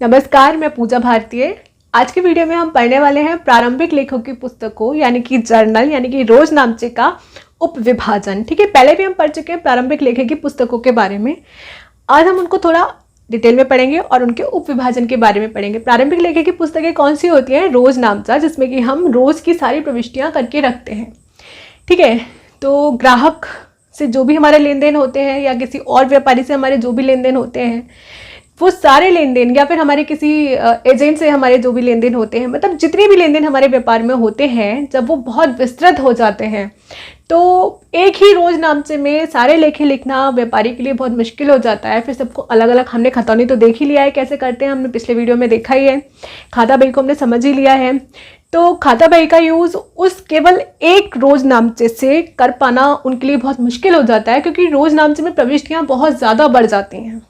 नमस्कार, मैं पूजा भारतीय। आज के वीडियो में हम पढ़ने वाले हैं प्रारंभिक लेखों की पुस्तकों यानी कि जर्नल यानी कि रोजनामचे का उपविभाजन। ठीक है, पहले भी हम पढ़ चुके हैं प्रारंभिक लेखों की पुस्तकों के बारे में। आज हम उनको थोड़ा डिटेल में पढ़ेंगे और उनके उपविभाजन के बारे में पढ़ेंगे। प्रारंभिक लेखों की पुस्तकें कौन सी होती हैं? रोजनामचा, जिसमें कि हम रोज की सारी प्रविष्टियाँ करके रखते हैं। ठीक है, तो ग्राहक से जो भी हमारे लेन देन होते हैं या किसी और व्यापारी से हमारे जो भी लेन देन होते हैं, वो सारे लेन देन या फिर हमारे किसी एजेंट से हमारे जो भी लेन देन होते हैं, मतलब जितने भी लेन देन हमारे व्यापार में होते हैं, जब वो बहुत विस्तृत हो जाते हैं तो एक ही रोजनामचे में सारे लेखे लिखना व्यापारी के लिए बहुत मुश्किल हो जाता है। फिर सबको अलग अलग, हमने खतौनी तो देख ही लिया है कैसे करते हैं, हमने पिछले वीडियो में देखा ही है। खाता बही को हमने समझ ही लिया है। तो खाता बही का यूज़ उस केवल एक रोजनामचे से कर पाना उनके लिए बहुत मुश्किल हो जाता है, क्योंकि रोजनामचे में प्रविष्टियाँ बहुत ज़्यादा बढ़ जाती हैं,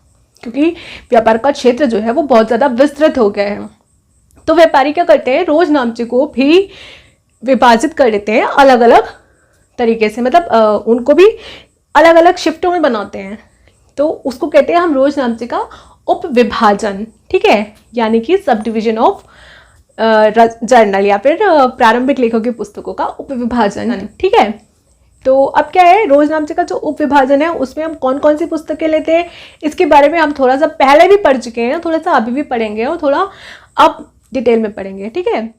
क्योंकि व्यापार का क्षेत्र जो है वो बहुत ज़्यादा विस्तृत हो गया है। तो व्यापारी क्या करते हैं, रोजनामचे को भी विभाजित कर लेते हैं अलग अलग तरीके से, मतलब उनको भी अलग अलग शिफ्टों में बनाते हैं। तो उसको कहते हैं हम रोजनामचे का उपविभाजन। ठीक है, यानी कि सब डिविजन ऑफ जर्नल या फिर प्रारंभिक लेखों की पुस्तकों का उपविभाजन। ठीक है, तो अब क्या है, रोजनामचे का जो उपविभाजन है उसमें हम कौन कौन सी पुस्तकें लेते हैं, इसके बारे में हम थोड़ा सा पहले भी पढ़ चुके हैं, थोड़ा सा अभी भी पढ़ेंगे और थोड़ा अब डिटेल में पढ़ेंगे। ठीक है,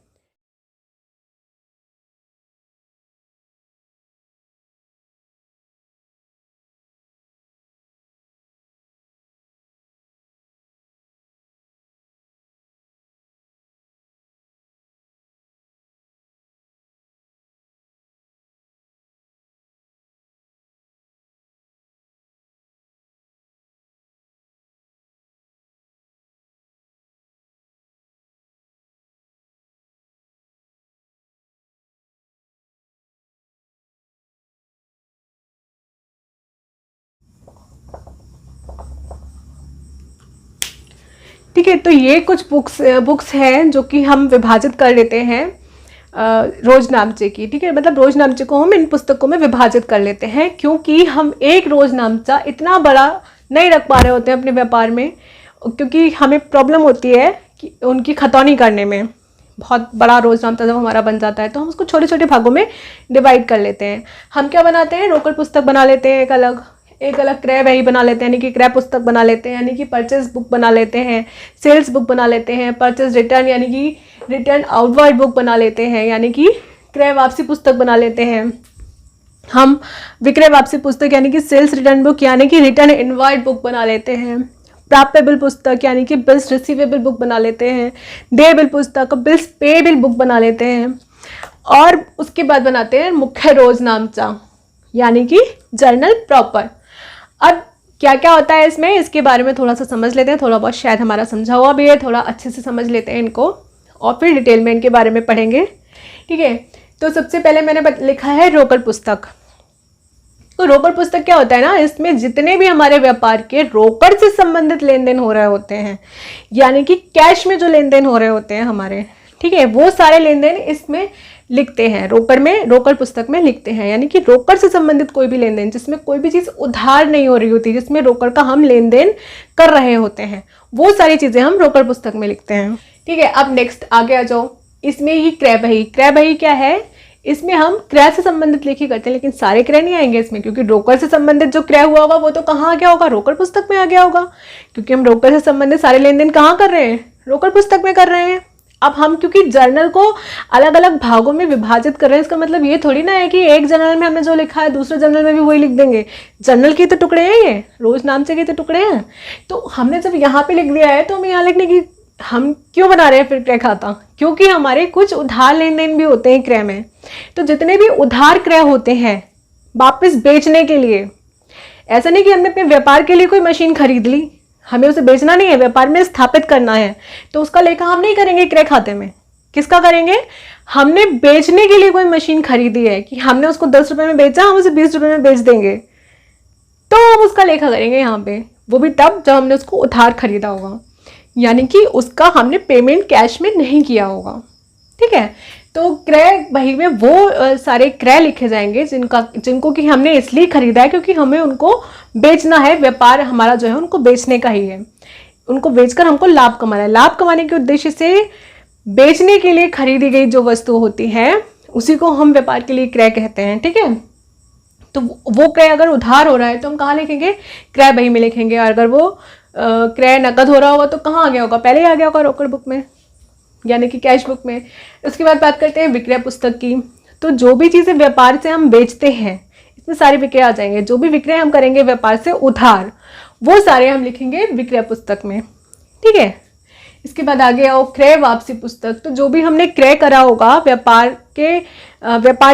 ठीक है, तो ये कुछ बुक्स हैं जो कि हम विभाजित कर लेते हैं रोजनामचे की। ठीक है, मतलब रोजनामचे को हम इन पुस्तकों में विभाजित कर लेते हैं, क्योंकि हम एक रोजनामचा इतना बड़ा नहीं रख पा रहे होते हैं अपने व्यापार में, क्योंकि हमें प्रॉब्लम होती है कि उनकी खतौनी करने में। बहुत बड़ा रोजनामचा जब हमारा बन जाता है तो हम उसको छोटे छोटे भागों में डिवाइड कर लेते हैं। हम क्या बनाते हैं, रोकड़ पुस्तक बना लेते हैं, एक अलग क्रय बही बना लेते हैं, यानी कि क्रय पुस्तक बना लेते हैं, यानी कि परचेज बुक बना लेते हैं, सेल्स बुक बना लेते हैं, परचेज रिटर्न यानी कि रिटर्न आउटवर्ड बुक बना लेते हैं, यानी कि क्रय वापसी पुस्तक बना लेते हैं। हम विक्रय वापसी पुस्तक यानी कि सेल्स रिटर्न बुक यानी कि रिटर्न इनवर्ड बुक बना लेते हैं। प्राप्यबल पुस्तक यानी कि बिल्स रिसीवेबल बुक बना लेते हैं। देयबल पुस्तक बिल्स पेएबल बुक बना लेते हैं। और उसके बाद बनाते हैं मुख्य रोजनामचा यानी कि जर्नल प्रॉपर। अब क्या क्या होता है इसमें, इसके बारे में थोड़ा सा समझ लेते हैं। थोड़ा बहुत शायद हमारा समझा हुआ भी है, थोड़ा अच्छे से समझ लेते हैं इनको और फिर डिटेल में इनके बारे में पढ़ेंगे। ठीक है, तो सबसे पहले मैंने लिखा है रोकड़ पुस्तक। तो रोकड़ पुस्तक क्या होता है ना, इसमें जितने भी हमारे व्यापार के रोकड़ से संबंधित लेन देन हो रहे होते हैं, यानी कि कैश में जो लेन देन हो रहे होते हैं हमारे, ठीक है, वो सारे लेन देन इसमें लिखते हैं, रोकड़ पुस्तक में लिखते हैं। यानी कि रोकड़ से संबंधित कोई भी लेन देन, जिसमें कोई भी चीज़ उधार नहीं हो रही होती, जिसमें रोकड़ का हम लेन देन कर रहे होते हैं, वो सारी चीज़ें हम रोकड़ पुस्तक में लिखते हैं। ठीक है, अब नेक्स्ट आगे आ जाओ। इसमें ही क्रय बही क्या है, इसमें हम क्रय से संबंधित लेखी करते हैं, लेकिन सारे क्रय नहीं आएंगे इसमें, क्योंकि रोकड़ से संबंधित जो क्रय हुआ होगा वो तो कहाँ आ गया होगा, रोकड़ पुस्तक में आ गया होगा, क्योंकि हम रोकड़ से संबंधित सारे लेन देन कहाँ कर रहे हैं, रोकड़ पुस्तक में कर रहे हैं। अब हम क्योंकि जर्नल को अलग अलग भागों में विभाजित कर रहे हैं, इसका मतलब ये थोड़ी ना है कि एक जर्नल में हमने जो लिखा है दूसरे जर्नल में भी वही लिख देंगे। जर्नल के तो टुकड़े हैं, ये रोजनामचे के तो टुकड़े हैं। तो हमने जब यहाँ पे लिख दिया है तो हमें यहाँ लिखने की, हम क्यों बना रहे हैं फिर क्रय खाता, क्योंकि हमारे कुछ उधार लेन देन भी होते हैं क्रय में। तो जितने भी उधार क्रय होते हैं वापस बेचने के लिए, ऐसा नहीं कि हमने अपने व्यापार के लिए कोई मशीन खरीद ली, हमें उसे बेचना नहीं है, व्यापार में स्थापित करना है, तो उसका लेखा हम नहीं करेंगे क्रय खाते में। किसका करेंगे, हमने बेचने के लिए कोई मशीन खरीदी है कि हमने उसको 10 रुपए में बेचा, हम उसे 20 रुपए में बेच देंगे, तो हम उसका लेखा करेंगे यहाँ पे। वो भी तब जब हमने उसको उधार खरीदा होगा, यानी कि उसका हमने पेमेंट कैश में नहीं किया होगा। ठीक है, तो क्रय बही में वो सारे क्रय लिखे जाएंगे जिनको कि हमने इसलिए खरीदा है क्योंकि हमें उनको बेचना है, व्यापार हमारा जो है उनको बेचने का ही है। उनको बेचकर हमको लाभ कमाना है। लाभ कमाने के उद्देश्य से बेचने के लिए खरीदी गई जो वस्तु होती है उसी को हम व्यापार के लिए क्रय कहते हैं, ठीक है। तो वो क्रय अगर उधार हो रहा है तो हम कहाँ लिखेंगे, क्रय बही में लिखेंगे। और अगर वो क्रय नकद हो रहा होगा तो कहाँ आ गया होगा, पहले ही आ गया होगा रोकड़ बुक में, यानी कि कैश बुक में। उसके बाद बात करते हैं विक्रय पुस्तक की। तो जो भी चीज़ें व्यापार से हम बेचते हैं इसमें सारे विक्रय आ जाएंगे। जो भी विक्रय हम करेंगे व्यापार से उधार, वो सारे हम लिखेंगे विक्रय पुस्तक में, ठीक है। इसके बाद आगे आओ क्रय वापसी पुस्तक। तो जो भी हमने क्रय करा होगा व्यापार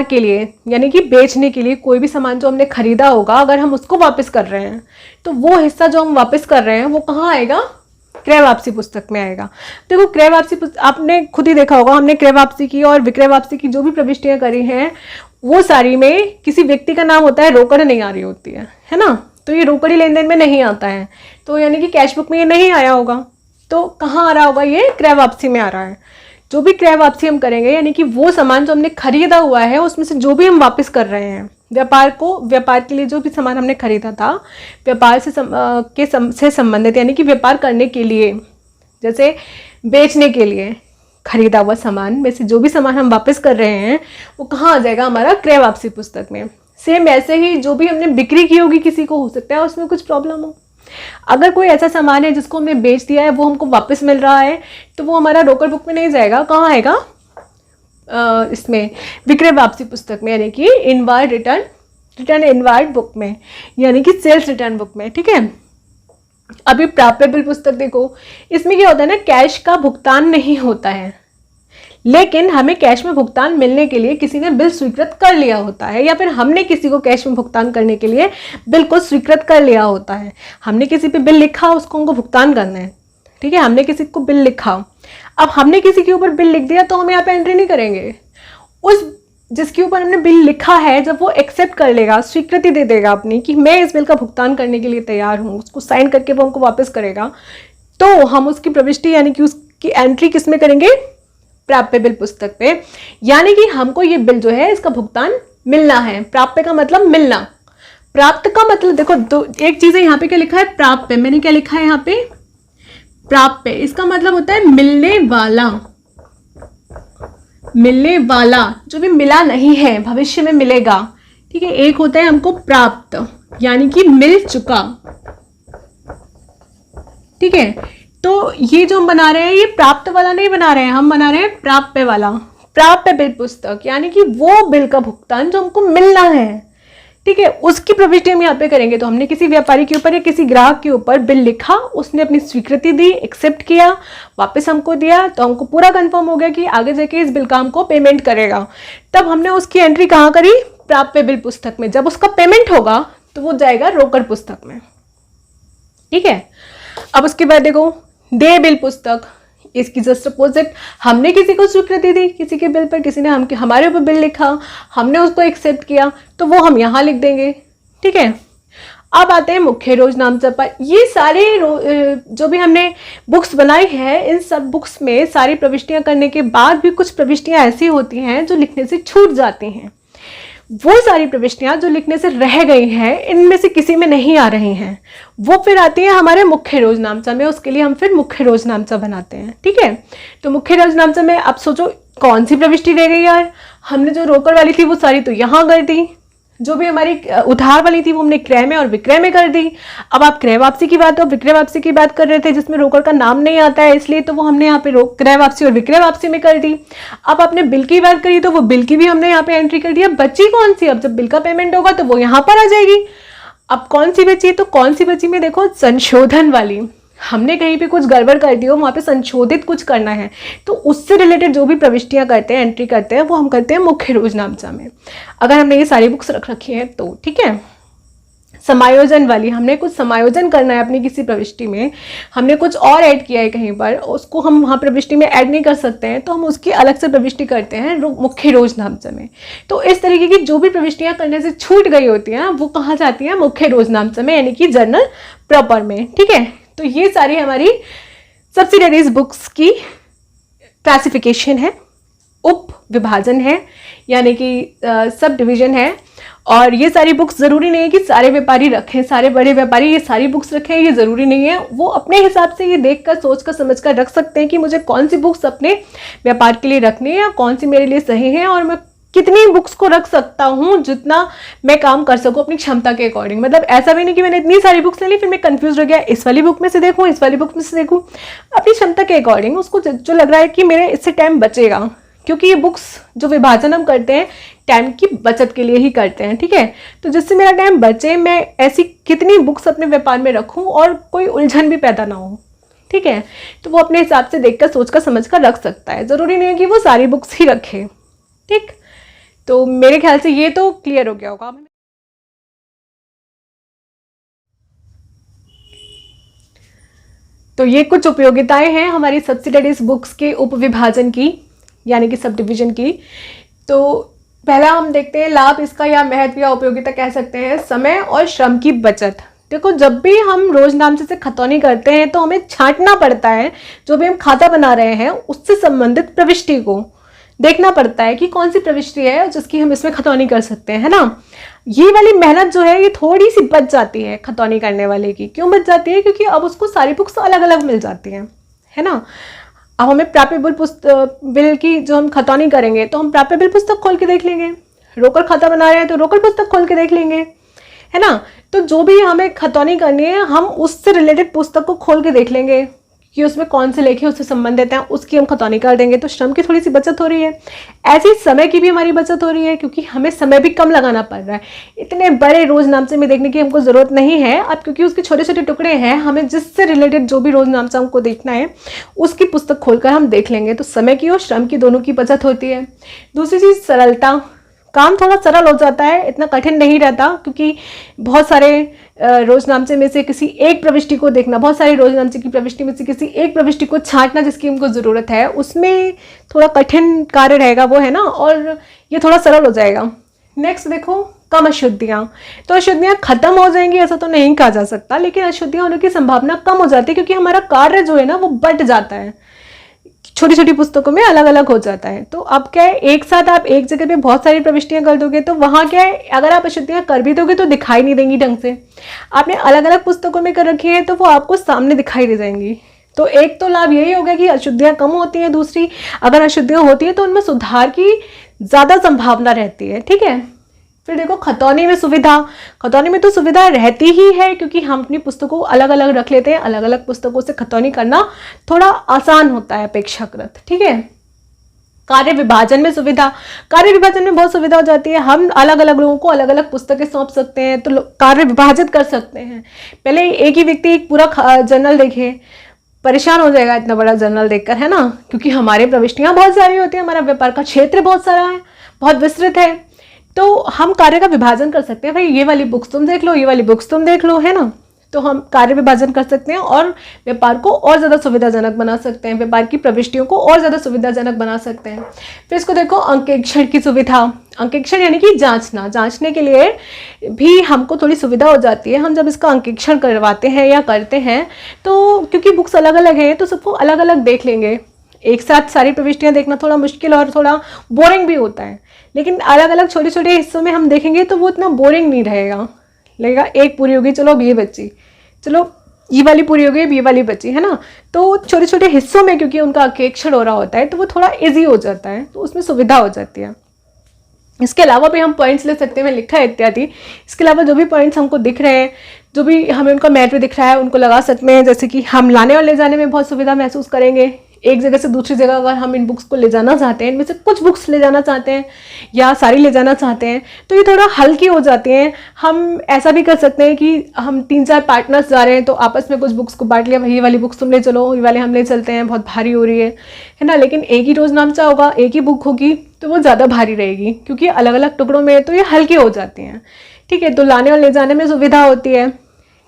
के लिए, यानी कि बेचने के लिए, कोई भी सामान जो हमने खरीदा होगा अगर हम उसको वापस कर रहे हैं तो वो हिस्सा जो हम वापस कर रहे हैं वो कहाँ आएगा, क्रय वापसी पुस्तक में आएगा। देखो क्रय वापसी आपने खुद ही देखा होगा, हमने क्रय वापसी की और विक्रय वापसी की जो भी प्रविष्टियां करी हैं वो सारी में किसी व्यक्ति का नाम होता है, रोकड़ नहीं आ रही होती है ना। तो ये रोकड़ी लेन देन में नहीं आता है, तो यानी कि कैश बुक में ये नहीं आया होगा, तो कहाँ आ रहा होगा, ये क्रय वापसी में आ रहा है। जो भी क्रय वापसी हम करेंगे यानी कि वो सामान जो हमने खरीदा हुआ है उसमें से जो भी हम वापस कर रहे हैं व्यापार के लिए, जो भी सामान हमने खरीदा था व्यापार से संबंधित, यानी कि व्यापार करने के लिए, जैसे बेचने के लिए खरीदा हुआ सामान में से जो भी सामान हम वापस कर रहे हैं वो कहाँ आ जाएगा, हमारा क्रय वापसी पुस्तक में। सेम ऐसे ही जो भी हमने बिक्री की होगी किसी को, हो सकता है उसमें कुछ प्रॉब्लम हो, अगर कोई ऐसा सामान है जिसको हमने बेच दिया है वो हमको वापस मिल रहा है तो वो हमारा रोकड़ बुक में नहीं जाएगा, कहाँ आएगा, इसमें विक्रय वापसी पुस्तक में, यानी कि इनवार्ड रिटर्न इनवार्ड बुक में, यानी कि सेल्स रिटर्न बुक में, ठीक है। अभी प्राप्य बिल पुस्तक देखो, इसमें क्या होता है ना, कैश का भुगतान नहीं होता है, लेकिन हमें कैश में भुगतान मिलने के लिए किसी ने बिल स्वीकृत कर लिया होता है, या फिर हमने किसी को कैश में भुगतान करने के लिए बिल को स्वीकृत कर लिया होता है। हमने किसी पे बिल लिखा, उसको हमको भुगतान करना है, ठीक है। हमने किसी को बिल लिखा, अब हमने किसी के ऊपर बिल लिख दिया तो हम यहाँ पे एंट्री नहीं करेंगे। उस जिसके ऊपर हमने बिल लिखा है जब वो एक्सेप्ट कर लेगा, स्वीकृति दे देगा अपनी कि मैं इस बिल का भुगतान करने के लिए तैयार हूँ, उसको साइन करके वो हमको वापस करेगा, तो हम उसकी प्रविष्टि यानी कि उसकी एंट्री किस में करेंगे, प्राप्य बिल पुस्तक पे। यानी कि हमको ये बिल जो है इसका भुगतान मिलना है। प्राप्य का मतलब मिलना, प्राप्त का मतलब देखो एक चीज है, यहाँ पे क्या लिखा है, प्राप्य, मैंने क्या लिखा है यहाँ पे, प्राप्य, इसका मतलब होता है मिलने वाला, जो भी मिला नहीं है भविष्य में मिलेगा, ठीक है। एक होता है हमको प्राप्त, यानी कि मिल चुका, ठीक है। तो ये जो हम बना रहे हैं ये प्राप्त वाला नहीं बना रहे हैं, हम बना रहे हैं प्राप्य वाला, प्राप्य बिल पुस्तक, यानी कि वो बिल का भुगतान जो हमको मिलना है, ठीक है, उसकी प्रविष्टि हम यहाँ पे करेंगे। तो हमने किसी व्यापारी के ऊपर या किसी ग्राहक के ऊपर बिल लिखा, उसने अपनी स्वीकृति दी, एक्सेप्ट किया, वापस हमको दिया, तो हमको पूरा कंफर्म हो गया कि आगे जाके इस बिल का हमको पेमेंट करेगा। तब हमने उसकी एंट्री कहाँ करी, प्राप्य बिल पुस्तक में। जब उसका पेमेंट होगा तो वो जाएगा रोकड़ पुस्तक में, ठीक है। अब उसके बाद देखो देय बिल पुस्तक, इसकी जस्ट अपोजिट, हमने किसी को स्वीकृति दी, किसी के बिल पर किसी ने हमारे ऊपर बिल लिखा, हमने उसको एक्सेप्ट किया, तो वो हम यहाँ लिख देंगे, ठीक है। अब आते हैं मुख्य रोजनामचा पर। ये सारे जो भी हमने बुक्स बनाई है, इन सब बुक्स में सारी प्रविष्टियां करने के बाद भी कुछ प्रविष्टियां ऐसी होती हैं जो लिखने से छूट जाती हैं। वो सारी प्रविष्टियां जो लिखने से रह गई हैं, इनमें से किसी में नहीं आ रही हैं, वो फिर आती है हमारे मुख्य रोजनामचा में। उसके लिए हम फिर मुख्य रोजनामचा बनाते हैं, ठीक है। तो मुख्य रोजनामचा में अब सोचो कौन सी प्रविष्टि रह गई यार, हमने जो रोकड़ वाली थी वो सारी तो यहाँ कर दी, जो भी हमारी उधार वाली थी वो हमने क्रय में और विक्रय में कर दी। अब आप क्रय वापसी की बात और विक्रय वापसी की बात कर रहे थे जिसमें रोकड़ का नाम नहीं आता है, इसलिए तो वो हमने यहाँ पे क्रय वापसी और विक्रय वापसी में कर दी। अब आपने बिल की बात करी तो वो बिल की भी हमने यहाँ पे एंट्री कर दिया। बची कौन सी, अब जब बिल का पेमेंट होगा तो वो यहाँ पर आ जाएगी। अब कौन सी बची, तो कौन सी बची में देखो संशोधन वाली, हमने कहीं पे कुछ गड़बड़ कर दी हो, वहाँ पे संशोधित कुछ करना है, तो उससे रिलेटेड जो भी प्रविष्टियां करते हैं, एंट्री करते हैं, वो हम करते हैं मुख्य रोजनामचा में। अगर हमने ये सारी बुक्स रख रखी है तो ठीक है। समायोजन वाली, हमने कुछ समायोजन करना है अपनी किसी प्रविष्टि में, हमने कुछ और ऐड किया है कहीं पर, उसको हम वहाँ प्रविष्टि में ऐड नहीं कर सकते हैं, तो हम उसकी अलग से प्रविष्टि करते हैं मुख्य रोजनामचा में। तो इस तरीके की जो भी प्रविष्टियां करने से छूट गई होती हैं वो कहाँ जाती हैं, मुख्य रोजनामचा में, यानी कि जर्नल प्रॉपर में, ठीक है। तो ये सारी हमारी सब्सिडरीज बुक्स की क्लासिफिकेशन है, उप विभाजन है, यानी कि सब डिवीजन है। और ये सारी बुक्स ज़रूरी नहीं है कि सारे व्यापारी रखें, सारे बड़े व्यापारी ये सारी बुक्स रखें, ये ज़रूरी नहीं है। वो अपने हिसाब से ये देख कर, सोच कर, समझ कर रख सकते हैं कि मुझे कौन सी बुक्स अपने व्यापार के लिए रखनी है या कौन सी मेरे लिए सही है, और मैं कितनी बुक्स को रख सकता हूँ जितना मैं काम कर सकूँ अपनी क्षमता के अकॉर्डिंग। मतलब ऐसा भी नहीं कि मैंने इतनी सारी बुक्स ले ली फिर मैं कंफ्यूज हो गया, इस वाली बुक में से देखूँ, इस वाली बुक में से देखूँ। अपनी क्षमता के अकॉर्डिंग उसको जो लग रहा है कि मेरे इससे टाइम बचेगा, क्योंकि ये बुक्स जो विभाजन हम करते हैं टाइम की बचत के लिए ही करते हैं, ठीक है। तो जिससे मेरा टाइम बचे, मैं ऐसी कितनी बुक्स अपने व्यापार में रखूँ और कोई उलझन भी पैदा ना हो, ठीक है। तो वो अपने हिसाब से देखकर, सोचकर, समझकर रख सकता है। ज़रूरी नहीं है कि वो सारी बुक्स ही रखे, ठीक। तो मेरे ख्याल से ये तो क्लियर हो गया होगा। तो ये कुछ उपयोगिताएं हैं हमारी सब्सिडरीज बुक्स के उपविभाजन की, यानी कि सब डिवीजन की। तो पहला हम देखते हैं लाभ इसका, या महत्व या उपयोगिता कह सकते हैं, समय और श्रम की बचत। देखो, जब भी हम रोजनामचे से खतौनी करते हैं तो हमें छांटना पड़ता है, जो भी हम खाता बना रहे हैं उससे संबंधित प्रविष्टि को देखना पड़ता है कि कौन सी प्रविष्टि है जिसकी हम इसमें खतौनी कर सकते हैं, है ना। ये वाली मेहनत जो है ये थोड़ी सी बच जाती है खतौनी करने वाले की। क्यों बच जाती है? क्योंकि अब उसको सारी बुक्स अलग अलग मिल जाती हैं, है ना। अब हमें प्राप्य बिल की जो हम खतौनी करेंगे तो हम प्राप्य बिल पुस्तक खोल के देख लेंगे, रोकड़ खाता बना रहे हैं तो रोकड़ पुस्तक खोल के देख लेंगे, है ना। तो जो भी हमें खतौनी करनी है हम उससे रिलेटेड पुस्तक को खोल के देख लेंगे कि उसमें कौन से लेखे उससे संबंधित हैं, उसकी हम खतौनी कर देंगे। तो श्रम की थोड़ी सी बचत हो रही है, ऐसी समय की भी हमारी बचत हो रही है, क्योंकि हमें समय भी कम लगाना पड़ रहा है। इतने बड़े रोजनामचे में देखने की हमको ज़रूरत नहीं है अब, क्योंकि उसके छोटे छोटे टुकड़े हैं। हमें जिससे रिलेटेड जो भी रोजनामचा हमको देखना है उसकी पुस्तक खोलकर हम देख लेंगे। तो समय की और श्रम की दोनों की बचत होती है। दूसरी चीज़ सरलता, काम थोड़ा सरल हो जाता है, इतना कठिन नहीं रहता, क्योंकि बहुत सारे रोजनामचे में से किसी एक प्रविष्टि को देखना, बहुत सारी रोजनामचे की प्रविष्टि में से किसी एक प्रविष्टि को छांटना जिसकी हमको ज़रूरत है, उसमें थोड़ा कठिन कार्य रहेगा वो, है ना। और ये थोड़ा सरल हो जाएगा। नेक्स्ट देखो, कम अशुद्धियाँ। तो अशुद्धियाँ खत्म हो जाएंगी ऐसा तो नहीं कहा जा सकता, लेकिन अशुद्धियाँ होने की संभावना कम हो जाती है, क्योंकि हमारा कार्य जो है ना वो बंट जाता है, छोटी छोटी पुस्तकों में अलग अलग हो जाता है। तो अब क्या है, एक साथ आप एक जगह पे बहुत सारी प्रविष्टियां कर दोगे तो वहाँ क्या है, अगर आप अशुद्धियां कर भी दोगे तो दिखाई नहीं देंगी ढंग से। आपने अलग अलग पुस्तकों में कर रखी है तो वो आपको सामने दिखाई दे जाएंगी। तो एक तो लाभ यही होगा कि अशुद्धियां कम होती हैं, दूसरी अगर अशुद्धियां होती हैं तो उनमें सुधार की ज़्यादा संभावना रहती है, ठीक है। फिर देखो, खतौनी में सुविधा। खतौनी में तो सुविधा रहती ही है, क्योंकि हम अपनी पुस्तकों अलग अलग रख लेते हैं। अलग अलग पुस्तकों से खतौनी करना थोड़ा आसान होता है अपेक्षाकृत, ठीक है। कार्य विभाजन में सुविधा। कार्य विभाजन में बहुत सुविधा हो जाती है, हम अलग अलग लोगों को अलग अलग पुस्तकें सौंप सकते हैं, तो कार्य विभाजित कर सकते हैं। पहले एक ही व्यक्ति एक पूरा जर्नल देखे, परेशान हो जाएगा इतना बड़ा जर्नल देखकर, है ना, क्योंकि हमारी प्रविष्टियां बहुत सारी होती है, हमारा व्यापार का क्षेत्र बहुत सारा है, बहुत विस्तृत है। तो हम कार्य का विभाजन कर सकते हैं, भाई ये वाली बुक्स तुम देख लो, ये वाली बुक्स तुम देख लो, है ना। तो हम कार्य विभाजन कर सकते हैं और व्यापार को और ज़्यादा सुविधाजनक बना सकते हैं, व्यापार की प्रविष्टियों को और ज़्यादा सुविधाजनक बना सकते हैं। फिर इसको देखो, अंकेक्षण की सुविधा। अंकेक्षण यानी कि जांचना, जांचने के लिए भी हमको थोड़ी सुविधा हो जाती है। हम जब इसका अंकेक्षण करवाते हैं या करते हैं तो क्योंकि बुक्स अलग अलग हैं तो सबको अलग अलग देख लेंगे। एक साथ सारी प्रविष्टियां देखना थोड़ा मुश्किल और थोड़ा बोरिंग भी होता है, लेकिन अलग अलग छोटे छोटे हिस्सों में हम देखेंगे तो वो इतना बोरिंग नहीं रहेगा। लगेगा एक पूरी होगी, चलो अब ये बची, चलो ये वाली पूरी हो गई, ये वाली बची, है ना। तो छोटे छोटे हिस्सों में क्योंकि उनका अंकेक्षण हो रहा होता है तो वो थोड़ा इजी हो जाता है, तो उसमें सुविधा हो जाती है। इसके अलावा भी हम पॉइंट्स ले सकते हैं, लिखा है इत्यादि। इसके अलावा जो भी पॉइंट्स हमको दिख रहे हैं, जो भी हमें उनका महत्व दिख रहा है, उनको लगा सकते हैं। जैसे कि हम लाने और ले जाने में बहुत सुविधा महसूस करेंगे। एक जगह से दूसरी जगह अगर हम इन बुक्स को ले जाना चाहते हैं, इनमें से कुछ बुक्स ले जाना चाहते हैं या सारी ले जाना चाहते हैं, तो ये थोड़ा हल्की हो जाती हैं। हम ऐसा भी कर सकते हैं कि हम 3-4 पार्टनर्स जा रहे हैं तो आपस में कुछ बुक्स को बांट लिया, भाई ये वाली बुक्स तुम ले चलो, ये वाले हम ले चलते हैं, बहुत भारी हो रही है ना। लेकिन एक ही रोजनामचा होगा, एक ही बुक होगी तो वो ज़्यादा भारी रहेगी, क्योंकि अलग अलग टुकड़ों में तो ये हल्की हो जाती हैं, ठीक है। तो लाने और ले जाने में सुविधा होती है,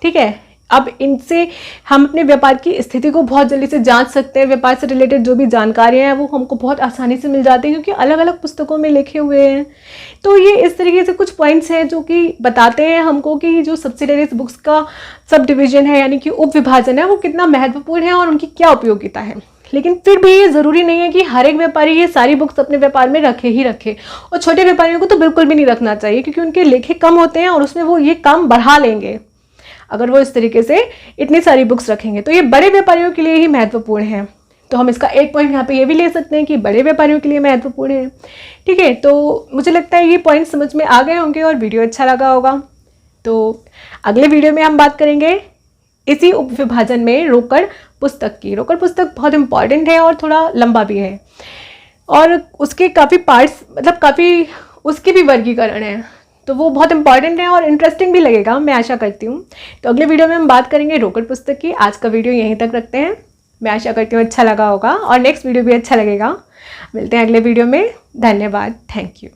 ठीक है। अब इनसे हम अपने व्यापार की स्थिति को बहुत जल्दी से जांच सकते हैं। व्यापार से रिलेटेड जो भी जानकारियां हैं वो हमको बहुत आसानी से मिल जाती हैं, क्योंकि अलग अलग पुस्तकों में लिखे हुए हैं। तो ये इस तरीके से कुछ पॉइंट्स हैं जो कि बताते हैं हमको कि जो सब्सिडरीज बुक्स का सब डिवीजन है, यानी कि उप विभाजन है, वो कितना महत्वपूर्ण है और उनकी क्या उपयोगिता है। लेकिन फिर भी ये ज़रूरी नहीं है कि हर एक व्यापारी ये सारी बुक्स अपने व्यापार में रखे ही रखे, और छोटे व्यापारियों को तो बिल्कुल भी नहीं रखना चाहिए, क्योंकि उनके लेखे कम होते हैं और उसमें वो ये काम बढ़ा लेंगे अगर वो इस तरीके से इतनी सारी बुक्स रखेंगे। तो ये बड़े व्यापारियों के लिए ही महत्वपूर्ण है। तो हम इसका एक पॉइंट यहाँ पे ये भी ले सकते हैं कि बड़े व्यापारियों के लिए महत्वपूर्ण है। ठीक है, तो मुझे लगता है ये पॉइंट समझ में आ गए होंगे और वीडियो अच्छा लगा होगा। तो अगले वीडियो में हम बात करेंगे इसी उपविभाजन में रोकड़ पुस्तक की। रोकड़ पुस्तक बहुत इंपॉर्टेंट है और थोड़ा लंबा भी है, और उसके काफ़ी पार्ट्स, मतलब काफ़ी उसके भी वर्गीकरण है, तो वो बहुत इंपॉर्टेंट है और इंटरेस्टिंग भी लगेगा, मैं आशा करती हूँ। तो अगले वीडियो में हम बात करेंगे रोकड़ पुस्तक की। आज का वीडियो यहीं तक रखते हैं, मैं आशा करती हूँ अच्छा लगा होगा और नेक्स्ट वीडियो भी अच्छा लगेगा। मिलते हैं अगले वीडियो में। धन्यवाद, थैंक यू।